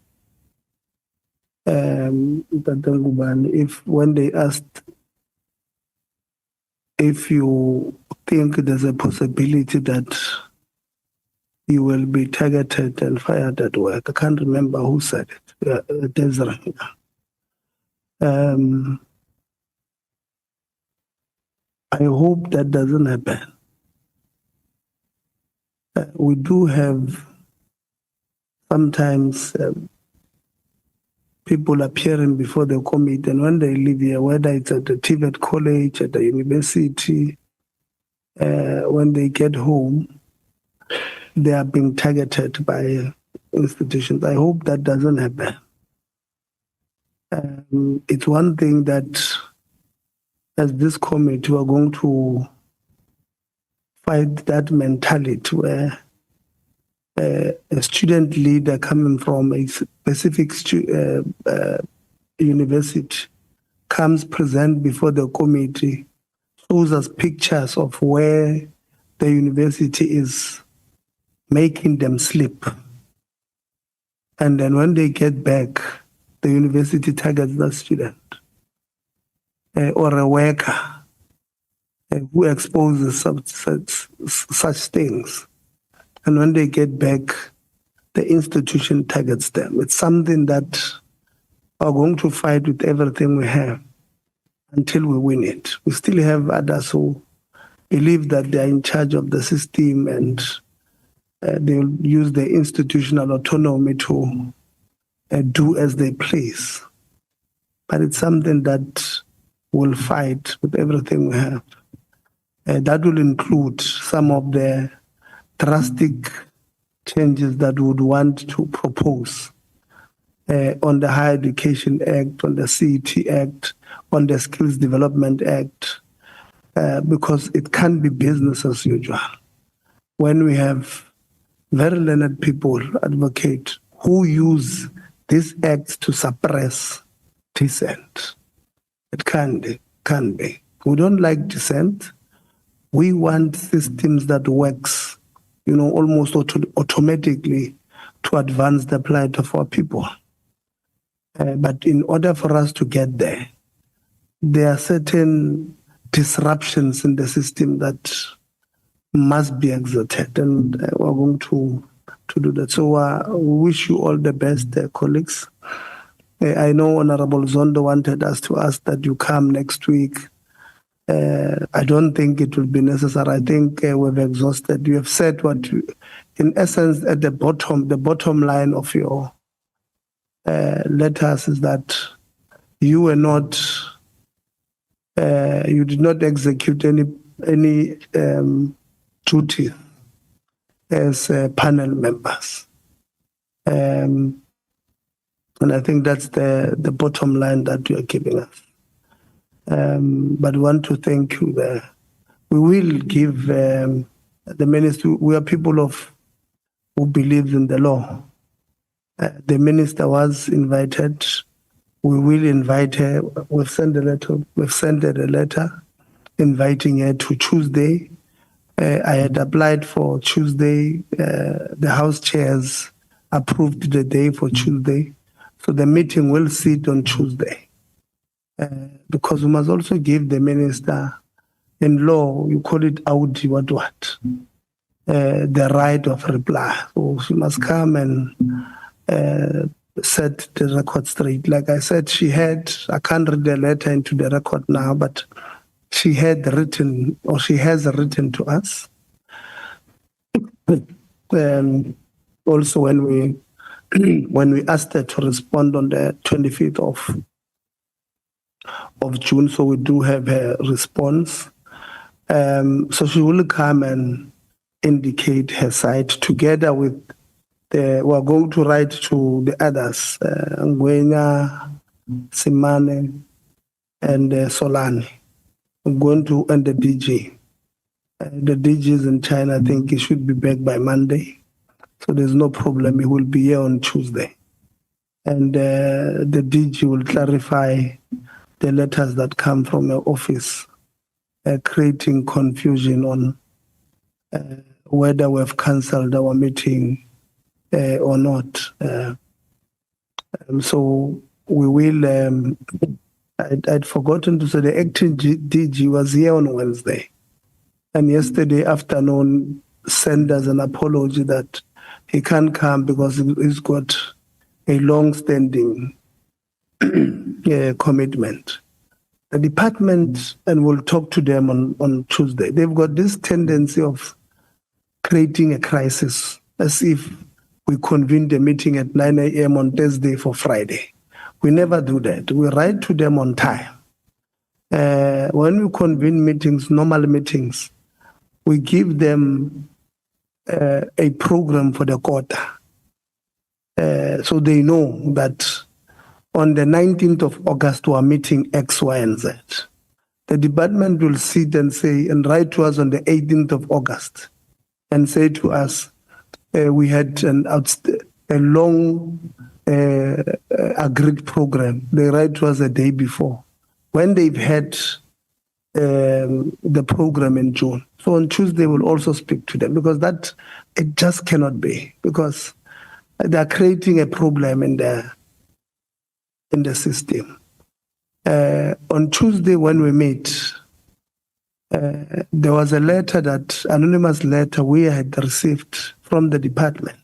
Speaker 1: If when they asked if you think there's a possibility that you will be targeted and fired at work, I can't remember who said it. Desiree. I hope that doesn't happen. We do have sometimes people appearing before the committee, and when they leave here, whether it's at the DHET college, at the university, when they get home, they are being targeted by institutions. I hope that doesn't happen. It's one thing that, as this committee, we are going to fight that mentality where a student leader coming from a specific university comes present before the committee, shows us pictures of where the university is making them sleep. And then when they get back, the university targets that student or a worker who exposes such things. And when they get back, the institution targets them. It's something that we're going to fight with everything we have until we win it. We still have others who believe that they're in charge of the system and they'll use their institutional autonomy to do as they please. But it's something that we'll fight with everything we have. That will include some of the drastic changes that we would want to propose on the Higher Education Act, on the CET Act, on the Skills Development Act, because it can't be business as usual. When we have very learned people, advocate, who use these acts to suppress dissent, it can be. We don't like dissent. We want systems that works, almost automatically to advance the plight of our people. But in order for us to get there, there are certain disruptions in the system that must be exerted, and we're going to do that. So we wish you all the best, colleagues. I know Honorable Zondo wanted us to ask that you come next week. I don't think it will be necessary. I think we've exhausted. You have said what, in essence, at the bottom line of your letters is that you were not, you did not execute any duty as panel members. And I think that's the bottom line that you are giving us. But we want to thank you there. We will give the minister, we are people who believe in the law. The minister was invited. We will invite her. We've sent a letter inviting her to Tuesday. I had applied for Tuesday. The House chairs approved the day for Tuesday. So the meeting will sit on Tuesday. Because we must also give the minister, in law, you call it Audi, what? The right of reply. So she must come and set the record straight. Like I said, I can't read the letter into the record now, but she has written to us. Also, when we asked her to respond on the 25th of June, so we do have her response. So she will come and indicate her side together with we're going to write to the others, Ngwenya, Simane, and Solani. I'm going to, and the DG. The DG is in China. I think he should be back by Monday. So there's no problem. He will be here on Tuesday. And the DG will clarify the letters that come from your office, creating confusion on whether we've cancelled our meeting or not. So we will, I'd forgotten to say the acting DG was here on Wednesday. And yesterday afternoon sent us an apology that he can't come because he's got a long-standing commitment. The department, and we'll talk to them on Tuesday, they've got this tendency of creating a crisis as if we convene the meeting at 9 a.m. on Thursday for Friday. We never do that. We write to them on time. When we convene meetings, normal meetings, we give them a program for the quarter. So they know that on the 19th of August, we are meeting X, Y, and Z. The department will sit and say, and write to us on the 18th of August and say to us, we had a long agreed program. They write to us a day before when they've had the program in June. So on Tuesday, we'll also speak to them because it just cannot be, because they are creating a problem in the system. On Tuesday when we meet, there was a letter, anonymous letter we had received from the department,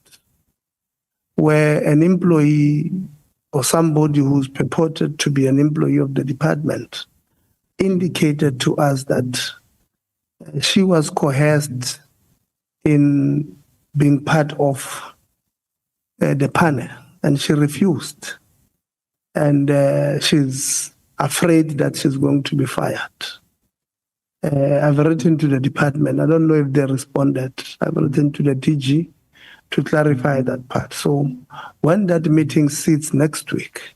Speaker 1: where an employee or somebody who's purported to be an employee of the department indicated to us that she was coerced in being part of the panel, and she refused. And she's afraid that she's going to be fired. I've written to the department. I don't know if they responded. I've written to the DG to clarify that part. So when that meeting sits next week,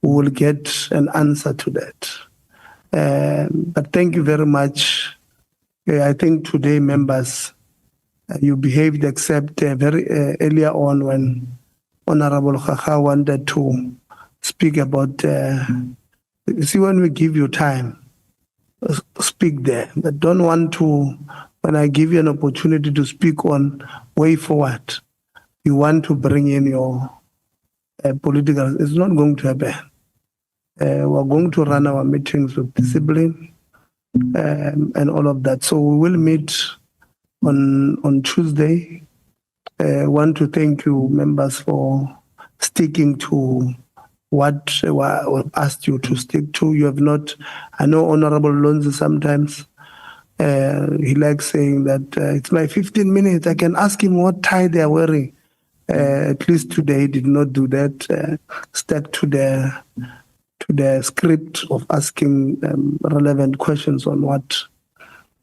Speaker 1: we will get an answer to that. But thank you very much. I think today, members, you behaved, except very earlier on when Honorable Kaka wanted to speak about, you see, when we give you time, speak there. But don't want to, when I give you an opportunity to speak on way forward, you want to bring in your political, it's not going to happen. We're going to run our meetings with discipline and all of that. So we will meet on Tuesday. Want to thank you, members, for sticking to what we asked you to stick to. You have not, I know Honorable Lonzi sometimes, he likes saying that it's my 15 minutes. I can ask him what tie they are wearing. At least today he did not do that. Stuck to the script of asking relevant questions on what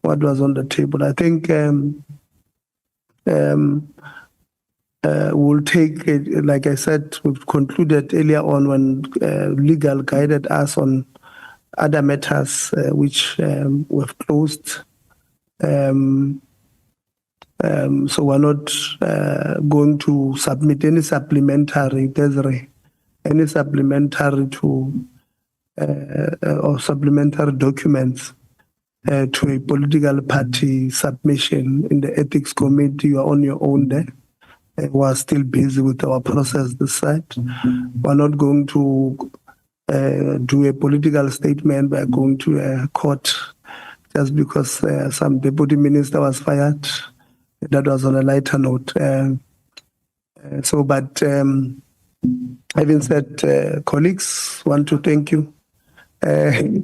Speaker 1: was on the table. I think we'll take it, like I said, we've concluded earlier on when legal guided us on other matters which we've closed. So we're not going to submit any supplementary, Desiree, any supplementary to or supplementary documents to a political party submission in the ethics committee. You are on your own there. We're still busy with our process this side. We're not going to do a political statement by going to a court just because some deputy minister was fired. That was on a lighter note. But having said, colleagues, want to thank you. No.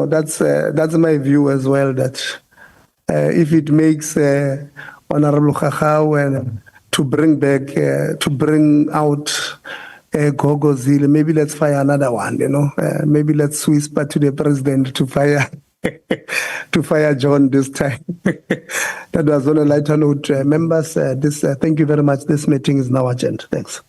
Speaker 1: That's my view as well. That if it makes Honorable Khachau to bring out Gogo Zile, maybe let's fire another one. Maybe let's whisper to the president to fire. To fire John this time. That was on a lighter note. Members, thank you very much. This meeting is now adjourned. Thanks.